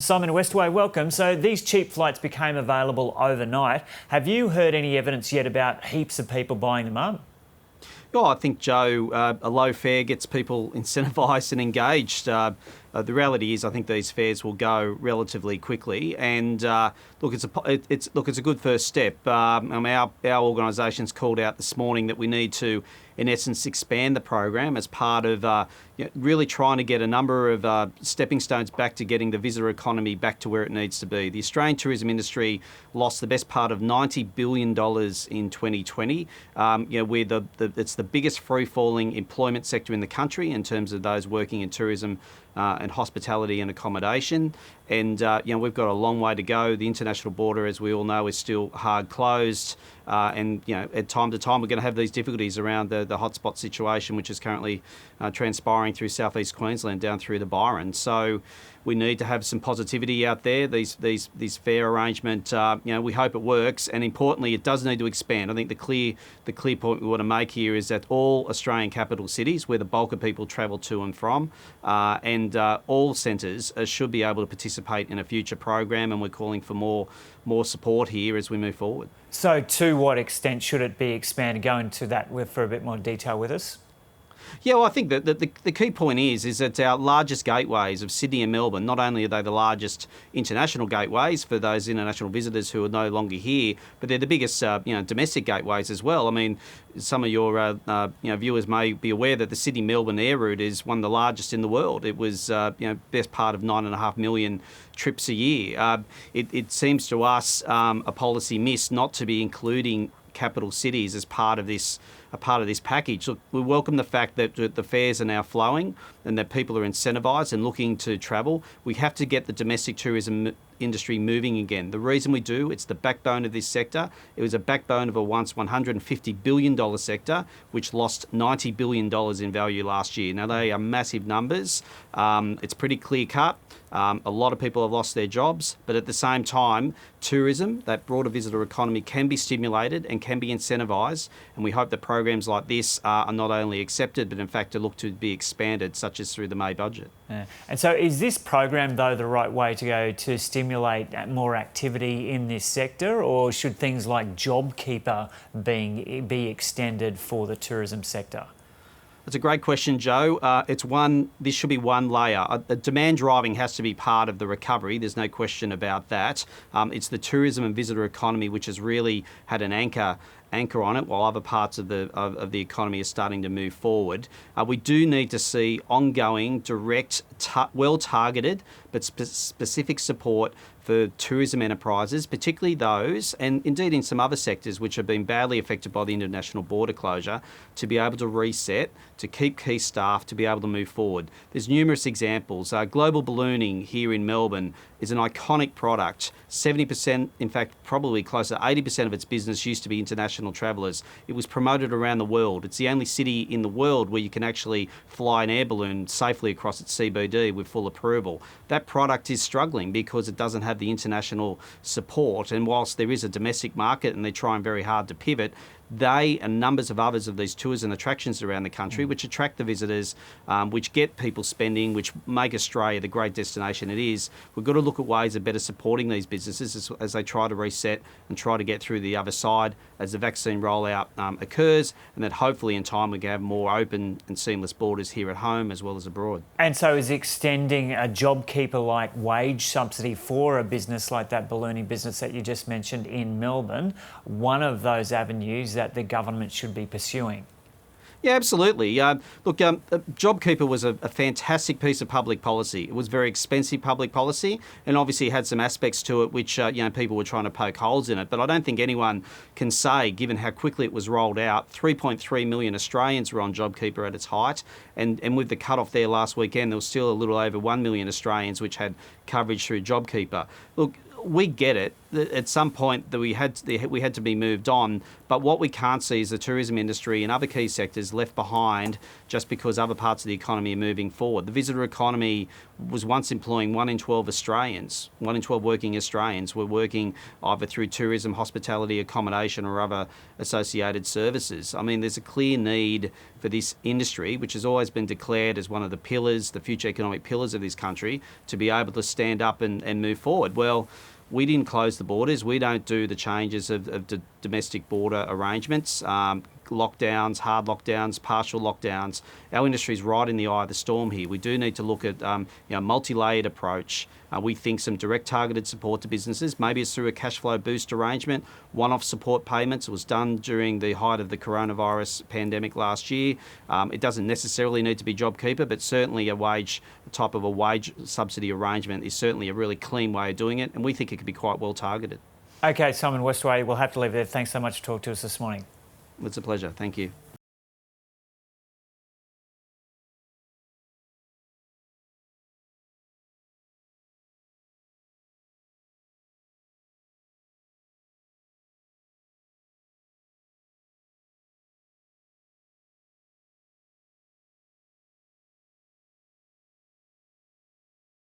Simon Westaway, welcome. So these cheap flights became available overnight. Have you heard any evidence yet about heaps of people buying them up? Oh, I think, Joe, a low fare gets people incentivised and engaged. The reality is, I think these fares will go relatively quickly, and it's a good first step. Our organisation's called out this morning that we need to, in essence, expand the program as part of really trying to get a number of stepping stones back to getting the visitor economy back to where it needs to be. The Australian tourism industry lost the best part of $90 billion in 2020. It's the biggest free-falling employment sector in the country in terms of those working in tourism and hospitality and accommodation. And we've got a long way to go. The international border, as we all know, is still hard closed. At time to time, we're going to have these difficulties around the hotspot situation, which is currently transpiring through southeast Queensland down through the Byron. So we need to have some positivity out there. These fair arrangement, we hope it works, and importantly, it does need to expand. I think the clear point we want to make here is that all Australian capital cities, where the bulk of people travel to and from, and all centres should be able to participate in a future program, and we're calling for more support here as we move forward. So to what extent should it be expanded? Go into that for a bit more detail with us. Yeah, well, I think that the key point is that our largest gateways of Sydney and Melbourne, not only are they the largest international gateways for those international visitors who are no longer here, but they're the biggest domestic gateways as well. I mean, some of your viewers may be aware that the Sydney-Melbourne air route is one of the largest in the world. It was best part of 9.5 million trips a year. It seems to us a policy miss not to be including capital cities as part of this package. Look, we welcome the fact that the fares are now flowing and that people are incentivised and looking to travel. We have to get the domestic tourism industry moving again. The reason we do, it's the backbone of this sector. It was a backbone of a once $150 billion sector, which lost $90 billion in value last year. Now, they are massive numbers. It's pretty clear cut. A lot of people have lost their jobs, but at the same time, tourism, that broader visitor economy, can be stimulated and can be incentivised, and we hope that programs like this are not only accepted, but in fact to look to be expanded, such as through the May budget. Yeah. And so is this program, though, the right way to go to stimulate more activity in this sector, or should things like JobKeeper be extended for the tourism sector? That's a great question, Joe. This should be one layer. Demand driving has to be part of the recovery. There's no question about that. It's the tourism and visitor economy which has really had an anchor on it, while other parts of the economy are starting to move forward. We do need to see ongoing, direct, well-targeted but specific support for tourism enterprises, particularly those, and indeed in some other sectors which have been badly affected by the international border closure, to be able to reset, to keep key staff, to be able to move forward. There's numerous examples. Global ballooning here in Melbourne is an iconic product. 70%, in fact, probably close to 80% of its business used to be international travellers. It was promoted around the world. It's the only city in the world where you can actually fly an air balloon safely across its CBD with full approval. That product is struggling because it doesn't have the international support, and whilst there is a domestic market and they're trying very hard to pivot, they and numbers of others of these tours and attractions around the country, which attract the visitors, which get people spending, which make Australia the great destination it is. We've got to look at ways of better supporting these businesses as they try to reset and try to get through the other side as the vaccine rollout occurs, and that hopefully in time we can have more open and seamless borders here at home as well as abroad. And so is extending a JobKeeper-like wage subsidy for a business like that ballooning business that you just mentioned in Melbourne one of those avenues that the government should be pursuing? Yeah, absolutely. JobKeeper was a fantastic piece of public policy. It was very expensive public policy, and obviously had some aspects to it which people were trying to poke holes in it. But I don't think anyone can say, given how quickly it was rolled out, 3.3 million Australians were on JobKeeper at its height, and with the cut-off there last weekend, there was still a little over 1 million Australians which had coverage through JobKeeper. Look, we get it. at some point that we had to be moved on. But what we can't see is the tourism industry and other key sectors left behind just because other parts of the economy are moving forward. The visitor economy was once employing 1 in 12 Australians. 1 in 12 working Australians were working either through tourism, hospitality, accommodation or other associated services. I mean, there's a clear need for this industry, which has always been declared as one of the pillars, the future economic pillars of this country, to be able to stand up and move forward. Well, we didn't close the borders. We don't do the changes of the domestic border arrangements, lockdowns, hard lockdowns, partial lockdowns. Our industry is right in the eye of the storm here. We do need to look at a multi-layered approach. We think some direct targeted support to businesses. Maybe it's through a cash flow boost arrangement, one-off support payments. It was done during the height of the coronavirus pandemic last year. It doesn't necessarily need to be JobKeeper, but certainly a wage subsidy arrangement is certainly a really clean way of doing it, and we think it could be quite well targeted. Okay, Simon Westaway, we'll have to leave it there. Thanks so much for talking to us this morning. It's a pleasure. Thank you.